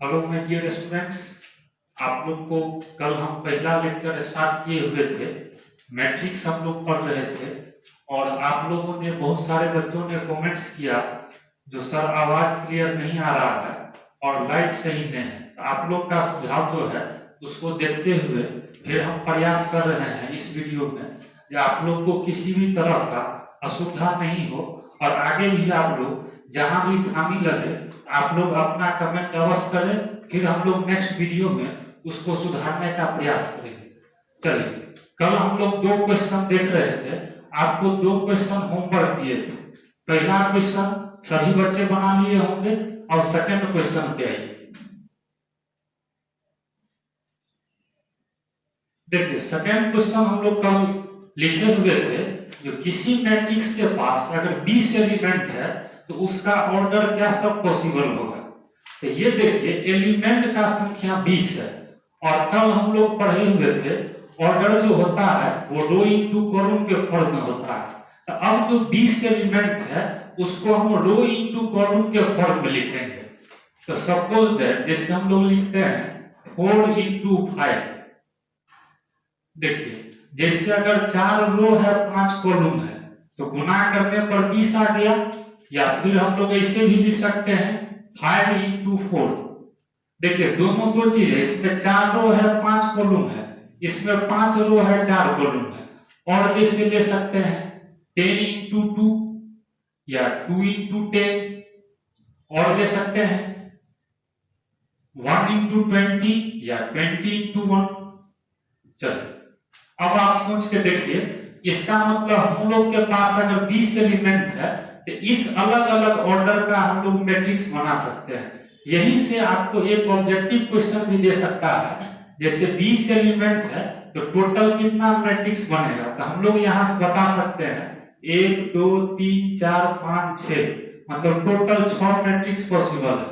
Hello my dear students. आप लोग को कल हम पहला लेक्चर स्टार्ट किए हुए थे। मैट्रिक्स हम लोग पढ़ रहे थे और आप लोगों ने बहुत सारे बच्चों ने कमेंट्स किया जो सर आवाज क्लियर नहीं आ रहा है और लाइट सही नहीं है। तो आप लोग का सुझाव जो है उसको देखते हुए फिर हम प्रयास कर रहे हैं इस वीडियो में कि आप लोग को किसी भी तरह का असुविधा नहीं हो और आगे भी आप लोग जहां भी खामी लगे आप लोग अपना कमेंट अवश्य करें, फिर हम लोग नेक्स्ट वीडियो में उसको सुधारने का प्रयास करेंगे। चलिए, कल हम लोग दो क्वेश्चन देख रहे थे। आपको दो क्वेश्चन होमवर्क दिए थे। पहला क्वेश्चन सभी बच्चे बना लिए होंगे और सेकंड क्वेश्चन पे आइए। देखिए, सेकंड क्वेश्चन हम लोग कल लिखे हुए थे जो किसी मैट्रिक्स के पास अगर 20 एलिमेंट है तो उसका ऑर्डर क्या सब पॉसिबल होगा। तो ये देखिए, एलिमेंट का संख्या 20 है और कल हम लोग पढ़े हुए थे ऑर्डर जो होता है वो रो इनटू कॉलम के फॉर्म में होता है। तो अब जो 20 एलिमेंट है उसको हम रो इनटू कॉलम के फॉर्म में लिखेंगे। तो सपोज दैट जैसे हम लोग लिखते हैं 4 इंटू 5। देखिए, जैसे अगर 4 रो है 5 कॉलम है तो गुना करने पर 20 आ गया, या फिर हम लोग ऐसे भी लिख सकते हैं 5 इंटू 4। देखिए, दोनों दो चीज है, इसमें 4 रो है 5 कॉलम है, इसमें 5 रो है 4 कॉलम है। और जैसे ले सकते हैं 10 इंटू 2 या 2 इंटू 10, और ले सकते हैं 1 इंटू 20 या 20 इंटू 1। चलिए, अब आप सोच के देखिए, इसका मतलब हम लोग के पास अगर 20 एलिमेंट है तो इस अलग अलग ऑर्डर का हम लोग मैट्रिक्स बना सकते हैं। यहीं से आपको एक ऑब्जेक्टिव क्वेश्चन भी दे सकता है, जैसे 20 एलिमेंट है तो टोटल कितना मैट्रिक्स बनेगा। तो हम लोग यहां से बता सकते हैं 1 2 3 4 5 6, मतलब टोटल 6 मैट्रिक्स पॉसिबल है।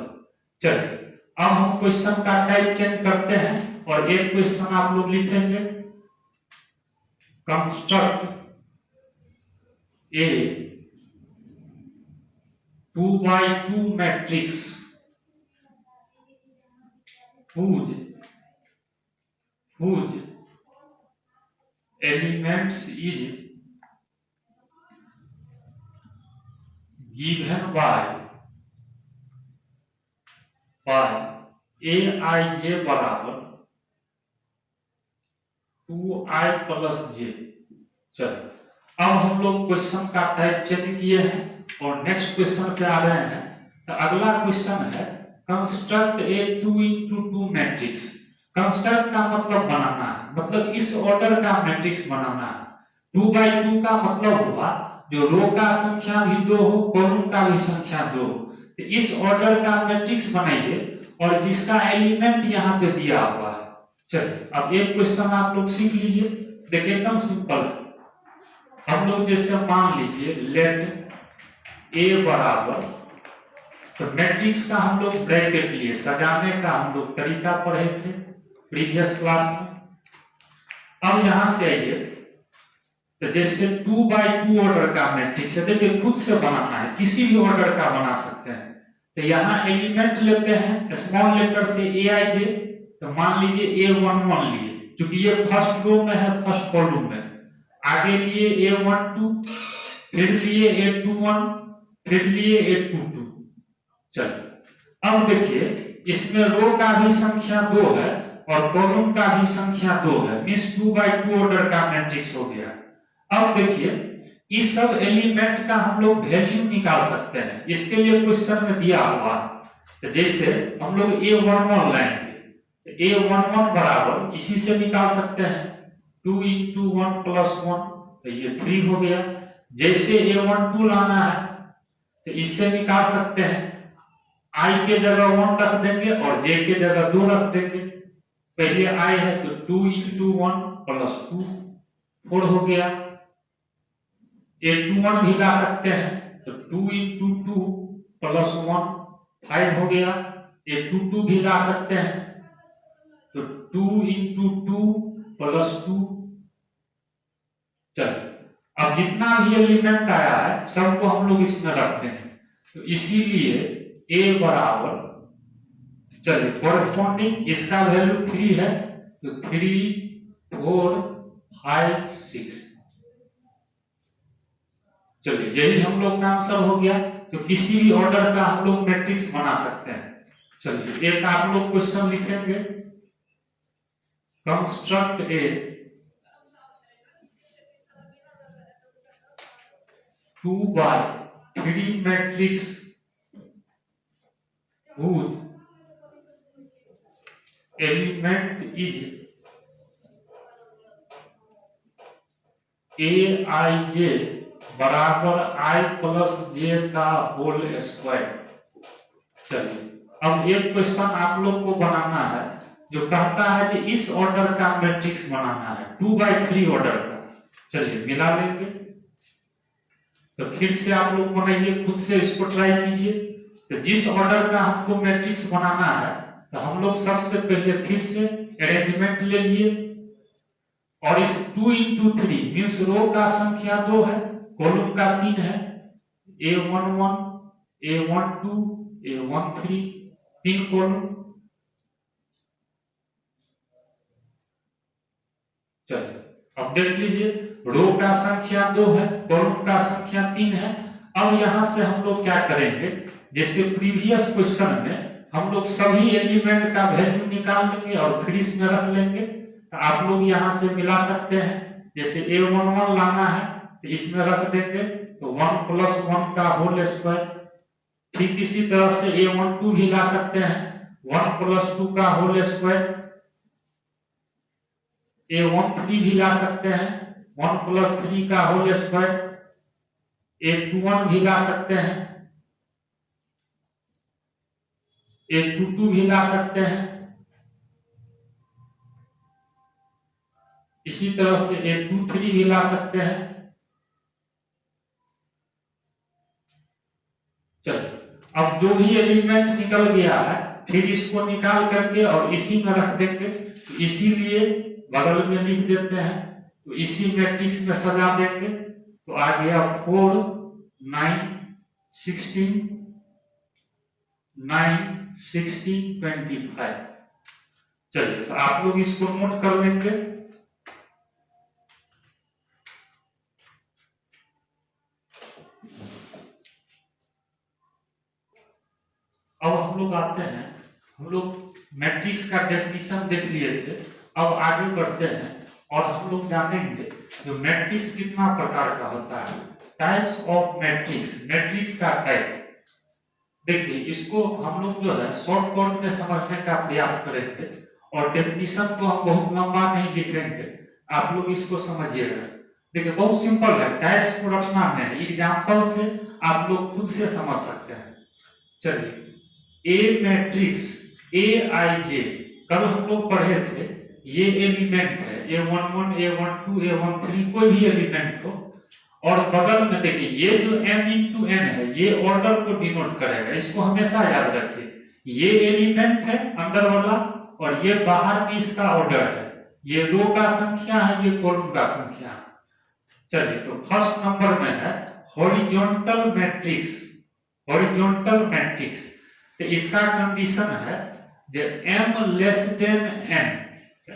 चलिए, अब हम क्वेश्चन का टाइप चेंज करते हैं और एक क्वेश्चन आप लोग लिखेंगे, construct a 2 by 2 matrix whose elements is given by aij बराबर 2i प्लस j। चलो, अब हम लोग क्वेश्चन का टाइप चेंज किए हैं और नेक्स्ट क्वेश्चन पे आ रहे हैं। तो अगला क्वेश्चन है कंस्ट्रक्ट ए 2 इंटू 2 मैट्रिक्स। कंस्ट्रक्ट का मतलब बनाना है, मतलब इस ऑर्डर का मैट्रिक्स बनाना है। 2 बाई 2 का मतलब हुआ जो रो का संख्या भी 2 हो, कॉलम का भी संख्या 2 हो। तो इस ऑर्डर का मैट्रिक्स बनाइए और जिसका एलिमेंट यहाँ पे दिया हुआ है। चलिए, अब एक क्वेश्चन आप लोग सीख लीजिए। देखिए, एकदम सिंपल है। हम लोग जैसे मान लीजिए लेट ए बराबर, तो मैट्रिक्स का हम लोग ब्रैकेट लिए सजाने का हम लोग तरीका पढ़े थे प्रीवियस क्लास में। अब यहां से आइए, तो जैसे 2 बाई 2 ऑर्डर का मैट्रिक्स है, देखिए खुद से बनाना है, किसी भी ऑर्डर का बना सकते हैं। तो यहाँ एलिमेंट लेते हैं स्मॉल लेटर से ए आई जे। तो मान लीजिए A11 लिए, क्योंकि ये फर्स्ट रो में है, फर्स्ट कॉलम में। आगे लिए A12, फिर लिए A21, फिर लिए A22। चलिए, अब देखिए इसमें रो का भी संख्या 2 है और कॉलम का भी संख्या 2 है, मींस 2 बाई 2 ऑर्डर का मैट्रिक्स हो गया। अब देखिए, इस सब एलिमेंट का हम लोग वैल्यू निकाल सकते हैं। इसके लिए क्वेश्चन में दिया हुआ है। तो जैसे हम लोग A11 लाएंगे, A11 बराबर इसी से निकाल सकते हैं 2 इंटू 1 प्लस 1, तो ये 3 हो गया। जैसे A12 लाना है तो इससे निकाल सकते हैं, I के जगह 1 रख देंगे और J के जगह 2 रख देंगे। पहले I है तो 2 इंटू 1 प्लस 2, 4 हो गया। A21 भी ला सकते हैं तो 2 इंटू 2 प्लस 1, 5 हो गया। A22 भी ला सकते हैं तो 2 इंटू 2 प्लस 2। चलिए, अब जितना भी एलिमेंट आया है सबको हम लोग इसमें रखते हैं। तो इसीलिए A बराबर चलिए कॉरेस्पॉन्डिंग इसका वैल्यू 3 है, तो 3 4 5 6। चलिए यही हम लोग का आंसर हो गया। तो किसी भी ऑर्डर का हम लोग मैट्रिक्स बना सकते हैं। चलिए एक आप लोग क्वेश्चन लिखेंगे, construct A 2x3 matrix whose element is aij बराबर i प्लस j का होल स्क्वायर। चलिए अब एक क्वेश्चन आप लोग को बनाना है जो कहता है कि इस ऑर्डर का मैट्रिक्स बनाना है 2x3 ऑर्डर का। चलिए मिला लेंगे। तो फिर से आप लोग बनाइए, खुद से इसको ट्राई कीजिए। तो जिस ऑर्डर का हमको मैट्रिक्स बनाना है, तो हम लोग सबसे पहले फिर से अरेंजमेंट ले लिए और इस 2 into 3 मीन्स रो का संख्या 2 है, कॉलम का 3 है, A11 A12 A13 3 कॉलम। चलिए अब देख लीजिए, रो का संख्या 2 है, कॉलम का संख्या 3 है। अब यहां से हम लोग क्या करेंगे, जैसे प्रीवियस क्वेश्चन में हम लोग सभी एलिमेंट का वैल्यू निकाल लेंगे और फिर इसमें रख लेंगे। तो आप लोग यहां से मिला सकते हैं, जैसे A11 लाना है तो इसमें रख देंगे, तो 1 + 1 का होल स्क्वायर। ठीक इसी तरह से A12 भी ला सकते हैं, 1 + 2 का होल स्क्वायर। A13 भी ला सकते हैं, 1 + 3 का होल स्क्वायर। A21 भी ला सकते हैं, A22 भी ला सकते हैं। इसी तरह से A23 भी ला सकते हैं। चलिए अब जो भी एलिमेंट निकल गया है, फिर इसको निकाल करके और इसी में रख देंगे। तो इसीलिए बगल में लिख देते हैं, तो इसी मैट्रिक्स में सजा देंगे। तो आ गया 4 9 16 9 60 25। चलिए तो आप लोग इसको नोट कर लेंगे। अब हम लोग आते हैं, हम लोग मैट्रिक्स का डेफिनेशन देख लिए थे। अब आगे बढ़ते हैं और हम लोग जानेंगे जो मैट्रिक्स कितना प्रकार का होता है, टाइप्स ऑफ मैट्रिक्स, मैट्रिक्स का टाइप। देखिए इसको हम लोग जो है शॉर्टकट में समझने का प्रयास करेंगे और डेफिनेशन को हम बहुत लंबा नहीं लिखेंगे, आप लोग इसको समझिएगा। देखिए बहुत सिंपल है, टाइप्स को रखना है, एग्जांपल से आप लोग खुद से समझ सकते हैं। चलिए ए मैट्रिक्स Aij कल हम लोग पढ़े थे, ये एलिमेंट है A11 A12 A13 कोई भी एलिमेंट हो, और बगल में देखिए ये जो m into n है ये ऑर्डर को डिनोट करेगा, इसको हमेशा याद रखिए। ये एलिमेंट है अंदर वाला और ये बाहर में इसका ऑर्डर है, ये रो का संख्या है, ये कॉलम का संख्या है। चलिए तो फर्स्ट नंबर में है हॉरिजॉन्टल मैट्रिक्स। हॉरिजॉन्टल मैट्रिक्स तो इसका कंडीशन है जब m less than n,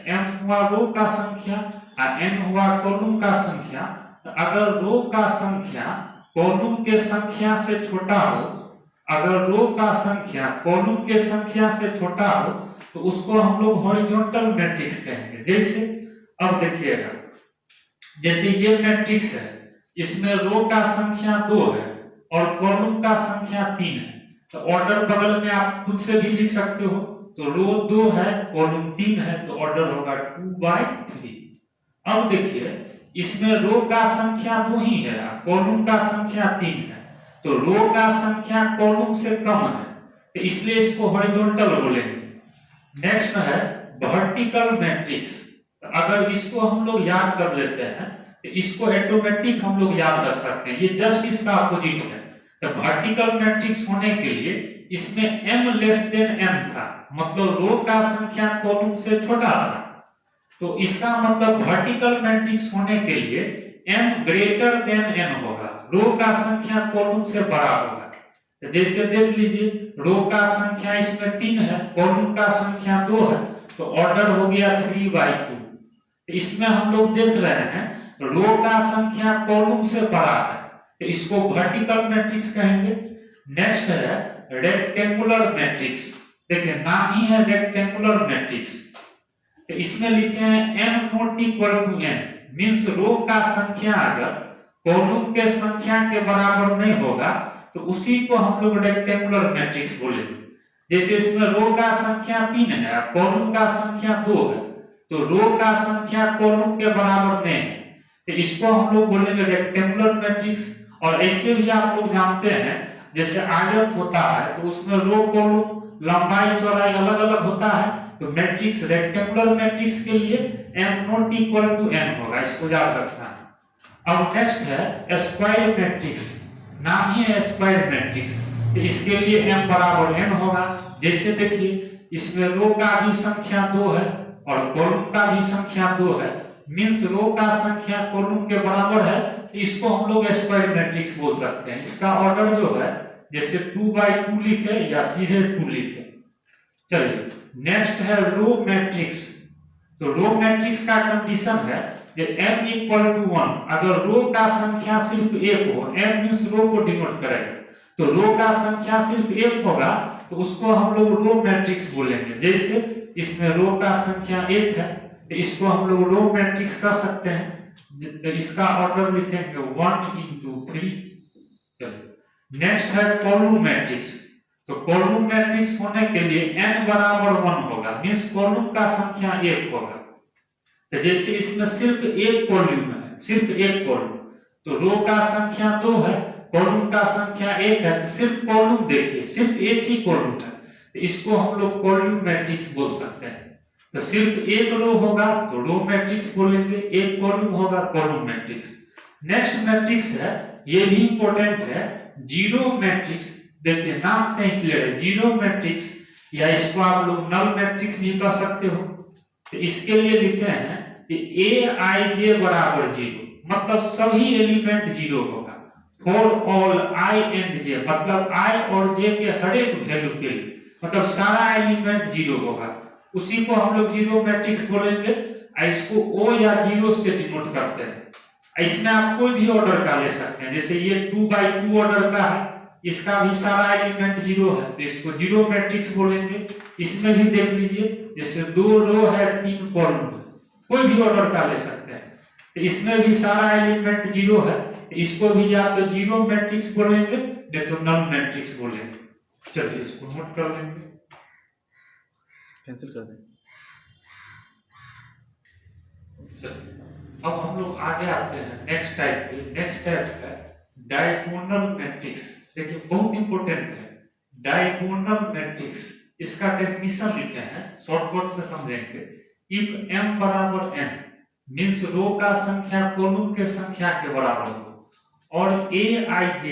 m हुआ रो का संख्या और n हुआ कॉलम का संख्या। तो अगर रो का संख्या कॉलम के संख्या से छोटा हो, अगर रो का संख्या कॉलम के संख्या से छोटा हो तो उसको हम लोग हॉरिजॉन्टल मैट्रिक्स कहेंगे। जैसे अब देखिएगा, जैसे ये मैट्रिक्स है, इसमें रो का संख्या 2 है और कॉलम का संख्या 3 है। तो ऑर्डर बगल में आप खुद से भी लिख सकते हो, तो रो 2 है कॉलम 3 है, तो ऑर्डर होगा 2/3। अब देखिए इसमें रो का संख्या 2 ही है, कॉलम का संख्या 3 है, तो रो का संख्या कॉलम से कम है, तो इसलिए इसको हॉरिजॉन्टल बोलेंगे। नेक्स्ट है वर्टिकल मैट्रिक्स। तो अगर इसको हम लोग याद कर लेते हैं तो इसको ऑटोमेटिक हम लोग याद रख सकते हैं, ये जस्ट इसका अपोजिट है। तो वर्टिकल मैट्रिक्स होने के लिए इसमें m लेस देन n था, मतलब रो का संख्या कॉलम से छोटा था, तो इसका मतलब वर्टिकल मैट्रिक्स होने के लिए m ग्रेटर देन n होगा, रो का संख्या कॉलम से बड़ा होगा। तो जैसे देख लीजिए, रो का संख्या इसमें 3 है, कॉलम का संख्या 2 है, तो ऑर्डर हो गया 3/2। तो इसमें हम लोग देख रहे हैं रो का संख्या कॉलम से बड़ा है, तो इसको वर्टिकल मैट्रिक्स कहेंगे। नेक्स्ट है रेक्टेंगुलर मैट्रिक्स। देखिए नाम ही है रेक्टेंगुलर मैट्रिक्स। तो इसमें लिखे हैं m not equal to n, means row का संख्या अगर कॉलम के संख्या के बराबर नहीं होगा तो उसी को हम लोग रेक्टेंगुलर मैट्रिक्स बोलेंगे। जैसे इसमें रो का संख्या 3 है, कॉलम का संख्या 2 है, तो रो का संख्या कॉलम के बराबर नहीं है, तो इसको हम लोग बोलेंगे रेक्टेंगुलर मैट्रिक्स। और ऐसे भी आप लोग जानते हैं जैसे आयत होता है तो उसमें रो कॉलम लंबाई चौड़ाई अलग अलग होता है, तो मैट्रिक्स रेक्टेंगुलर मैट्रिक्स के लिए m not equal to n होगा, इसको याद रखना है। अब नेक्स्ट है स्क्वायर मैट्रिक्स। नाम ही है स्क्वायर मैट्रिक्स, तो इसके लिए m बराबर n होगा। जैसे देखिए इसमें रो का भी संख्या 2 है और कॉलम का भी संख्या 2 है, मींस रो का संख्या कॉलम के बराबर है, तो इसको हम लोग स्क्वायर मैट्रिक्स बोल सकते हैं। इसका ऑर्डर जो है जैसे 2/2 लिखे या सीधे 2 लिखे। चलिए नेक्स्ट है रो मैट्रिक्स। तो रो मैट्रिक्स का कंडीशन है कि m इक्वल टू 1, अगर रो का संख्या सिर्फ 1 हो, m मींस रो को डिनोट करेगा, तो रो का संख्या सिर्फ 1 होगा तो उसको हम लोग रो मैट्रिक्स बोलेंगे। जैसे इसमें रो का संख्या 1 है, तो इसको हम लोग रो मैट्रिक्स कर सकते हैं। इसका ऑर्डर लिखेंगे 1 into 3। चलिए नेक्स्ट है कॉलम मैट्रिक्स। तो कॉलम मैट्रिक्स होने के लिए n बराबर 1 होगा, मींस कॉलम का संख्या 1 होगा। तो जैसे इसमें सिर्फ एक कॉलम है, सिर्फ एक कॉलम, तो रो का संख्या 2 है, कॉलम का संख्या 1 है, तो सिर्फ कॉलम देखिए, सिर्फ एक ही कॉलम है, तो इसको हम लोग कॉलम मैट्रिक्स बोल सकते हैं। तो सिर्फ एक रो होगा तो रो मैट्रिक्स बोलेंगे, एक कॉलम होगा कॉलम मैट्रिक्स। नेक्स्ट मैट्रिक्स है, ये भी इंपॉर्टेंट है, जीरो मैट्रिक्स। देखिए नाम से ही क्लियर है, जीरो मैट्रिक्स, या इसको आप लोग नल मैट्रिक्स भी कह सकते हो। तो इसके लिए लिखे हैं कि aij बराबर 0, मतलब सभी एलिमेंट 0 होगा। For all i and j, मतलब i और j के हर एक वैल्यू के लिए, मतलब सारा एलिमेंट 0 होगा, उसी को हम लोग जीरो मैट्रिक्स बोलेंगे। इसको o या 0 से डिनोट करते हैं। इसमें आप कोई भी ऑर्डर का ले सकते हैं, जैसे ये 2/2 ऑर्डर का है, इसका भी सारा एलिमेंट 0 है, तो इसको जीरो मैट्रिक्स बोलेंगे। इसमें भी देख लीजिए, जैसे 2 रो है 3 कॉलम है, कोई भी ऑर्डर का ले सकते हैं, तो इसमें भी सारा एलिमेंट 0 है, तो इसको भी या तो जीरो मैट्रिक्स बोलेंगे या तो नल मैट्रिक्स बोलेंगे। चलिए इसको नोट कर लेंगे, कैंसिल कर दें। चलिए अब हम लोग आगे आते हैं नेक्स्ट टाइप पे। नेक्स्ट टाइप है डायगोनल मैट्रिक्स। देखिए बहुत इंपॉर्टेंट है डायगोनल मैट्रिक्स। इसका डेफिनेशन लिखे हैं, शॉर्टकट में समझेंगे। इफ m बराबर n मींस रो का संख्या कॉलम के संख्या के बराबर हो, और aij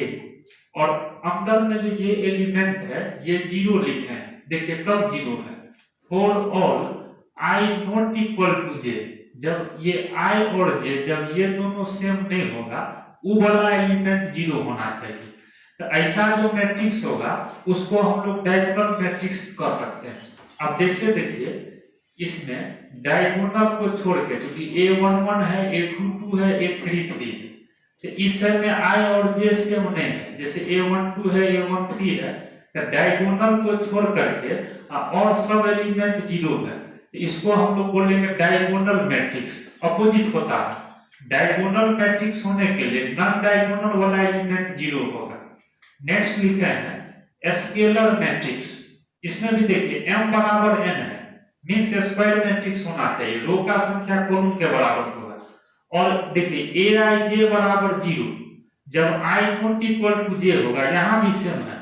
और अंदर में जो ये एलिमेंट है ये 0 लिखे हैं। देखिए कब 0 है, for all i not equal to j, जब ये i और j जब ये दोनों सेम नहीं होगा, वो वाला एलिमेंट 0 होना चाहिए। तो ऐसा जो मैट्रिक्स होगा उसको हम लोग डायगोनल मैट्रिक्स कह सकते हैं। अब जैसे देखिए इसमें डायगोनल को छोड़ के, क्योंकि a11 है, a22 है, a33 है, तो इस साइड में i और j सेम नहीं है, जैसे a12 है, a13 है, तो डायगोनल को छोड़ करके और सब एलिमेंट 0 है, तो इसको हम लोग बोलेंगे डायगोनल मैट्रिक्स। अपोजिट होता है, डायगोनल मैट्रिक्स होने के लिए नॉन डायगोनल वाला एलिमेंट 0 होगा। नेक्स्ट लिखे हैं स्केलर मैट्रिक्स। इसमें भी देखिए m बराबर n है, मींस स्क्वायर मैट्रिक्स होना चाहिए, रो का संख्या कॉलम के बराबर होगा। और देखिए aij बराबर 0, जब i not equal to j होगा, यहाँ भी सेम है,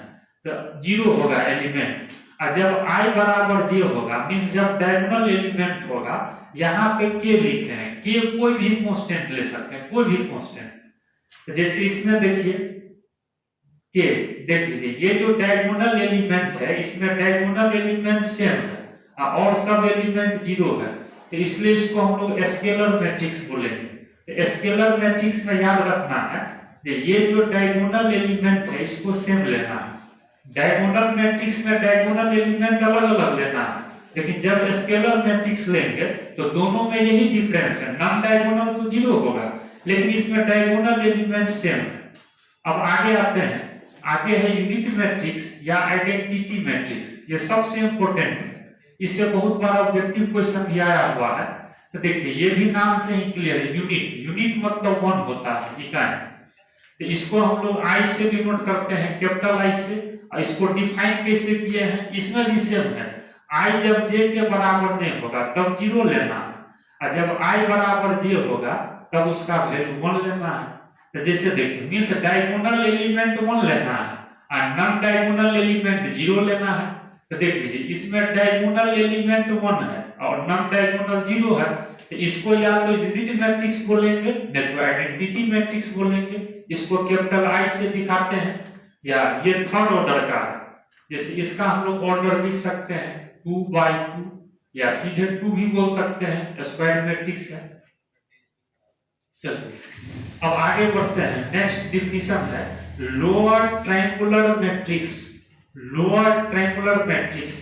तो 0 होगा एलिमेंट। और जब i बराबर j होगा, मींस जब डायगोनल एलिमेंट होगा, यहाँ पे k लिखे हैं, k कोई भी कांस्टेंट ले सकते हैं, कोई भी कांस्टेंट। तो जैसे इसमें देखिए के देख लीजिए, ये जो डायगोनल एलिमेंट है इसमें डायगोनल एलिमेंट सेम है और सब एलिमेंट 0 है, तो इसलिए इसको हम लोग स्केलर मैट्रिक्स बोलेंगे। स्केलर मैट्रिक्स में याद रखना है कि ये जो डायगोनल एलिमेंट है इसको सेम लेना है, डायगोनल मैट्रिक्स में डायगोनल एलिमेंट अलग अलग लेना है, लेकिन जब स्केलर मैट्रिक्स लेंगे तो दोनों में यही डिफरेंस है, नॉन डायगोनल तो 0 होगा, लेकिन इसमें डायगोनल एलिमेंट सेम है। अब आगे आते हैं, आगे है यूनिट मैट्रिक्स या आइडेंटिटी मैट्रिक्स। ये सबसे इंपॉर्टेंट है, इससे बहुत बार ऑब्जेक्टिव क्वेश्चन भी आया हुआ है। तो देखिए ये भी नाम से ही क्लियर है, यूनिट मतलब 1 होता है, इकाई। तो इसको हम लोग आई से डिनोट करते हैं, कैपिटल आई से। और इसको डिफाइन कैसे किए हैं, इसमें भी सेम है, आई जब जे के बराबर नहीं होगा तब 0 लेना है, और जब आई बराबर जे होगा तब उसका वैल्यू 1 लेना है। तो जैसे देखिए मींस डायगोनल एलिमेंट 1 लेना है और नॉन डायगोनल एलिमेंट 0 लेना है। तो देख लीजिए इसमें डायगोनल एलिमेंट 1 है और नॉन डायगोनल 0 है, तो इसको या तो यूनिट मैट्रिक्स बोलेंगे नहीं तो आइडेंटिटी मैट्रिक्स बोलेंगे। इसको कैपिटल आई से दिखाते हैं, या ये थर्ड ऑर्डर का है, जैसे इसका हम लोग ऑर्डर लिख सकते हैं 2/2 या सीधे 2 भी बोल सकते हैं, स्क्वायर मैट्रिक्स है। चलिए अब आगे बढ़ते हैं, नेक्स्ट डिफिनीशन है lower triangular matrix. Lower triangular matrix,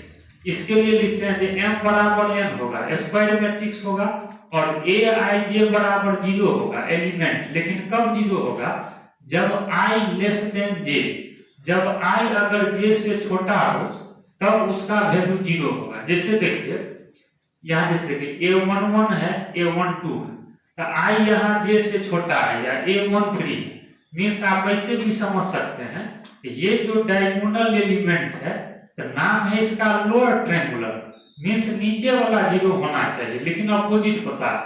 इसके लिए लिखते हैं कि m बराबर n होगा, स्क्वायर मैट्रिक्स होगा, और a i j बराबर 0 होगा एलिमेंट, लेकिन कब 0 होगा, जब i लेस देन j। जब i अगर j से छोटा हो तब उसका वैल्यू 0 होगा। जैसे देखिए यहाँ जैसे देखिए a11 है, a12 है, तो i यहाँ j से छोटा है या a13, मीन्स आप ऐसे भी समझ सकते हैं ये जो डायगोनल एलिमेंट है तो नाम है इसका लोअर ट्रायंगुलर, मीन्स नीचे वाला 0 होना चाहिए, लेकिन अपोजिट होता है।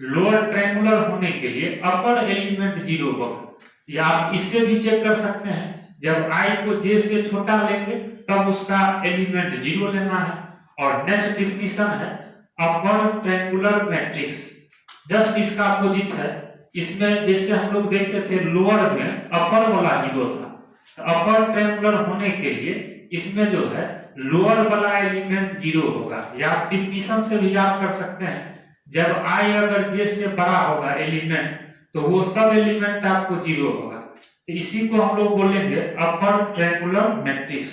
लोअर ट्रायंगुलर होने के लिए अपर एलिमेंट 0 होगा, या आप इससे भी चेक कर सकते हैं, जब i को j से छोटा लेंगे तब उसका एलिमेंट 0 लेना है। और नेक्स्ट डिफिनीशन है अपर ट्रायंगुलर मैट्रिक्स, जस्ट इसका अपोजिट है। इसमें जैसे हम लोग देखे थे लोअर में अपर वाला 0 था, तो अपर ट्रायंगुलर होने के लिए इसमें जो है लोअर वाला एलिमेंट 0 होगा, या आप डिफिनीशन से भी याद कर सकते हैं, जब i अगर j से बड़ा होगा एलिमेंट तो वो सब एलिमेंट आपको 0 होगा, तो इसी को हम लोग बोलेंगे अपर ट्रायंगुलर मैट्रिक्स।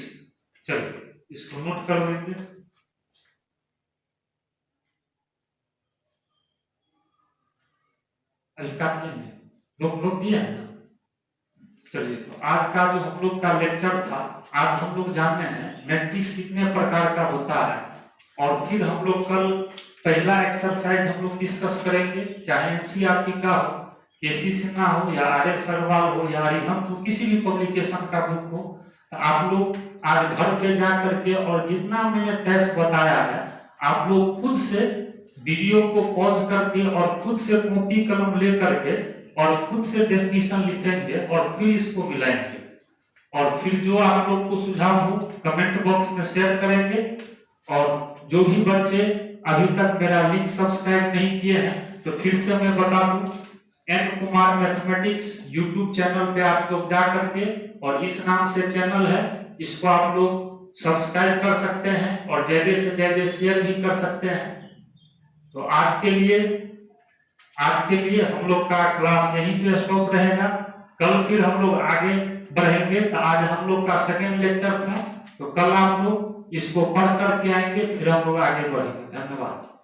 चलिए इसको नोट कर लेंगे। अभी काट लेंगे, रोक दिया है ना। चलिए तो आज का जो हम लोग का लेक्चर था, आज हम लोग जानने हैं मैट्रिक्स कितने प्रकार का होता है, और फिर हम लोग कल पहला एक्सरसाइज हम लोग डिस्कस करेंगे, चाहे एनसीईआरटी का हो, केसी सिन्हा हो, या आर एस अग्रवाल हो, या अरिहंत हो, किसी भी पब्लिकेशन का बुक हो, तो आप लोग आज घर पे जा करके और जितना मैंने टेस्ट बताया है आप लोग खुद से वीडियो को पॉज करके और खुद से कॉपी कलम ले करके और खुद से डेफिनेशन लिखेंगे और फिर इसको मिलाएंगे, और फिर जो आप लोग को सुझाव हो कमेंट बॉक्स में शेयर करेंगे। और जो भी बच्चे अभी तक मेरा लिंक सब्सक्राइब नहीं किए हैं तो फिर से मैं बता दूं, N Kumar mathematics YouTube channel पे आप लोग जा करके, और इस नाम से चैनल है, इसको आप लोग सब्सक्राइब कर सकते हैं और ज्यादा से ज्यादा शेयर भी कर सकते हैं। तो आज के लिए हम लोग का क्लास यहीं पे स्टॉप रहेगा, कल फिर हम लोग आगे बढ़ेंगे। तो आज हम लोग का सेकेंड लेक्चर था, तो कल आप लोग इसको पढ़ करके आएंगे, फिर हम लोग आगे बढ़ेंगे। धन्यवाद।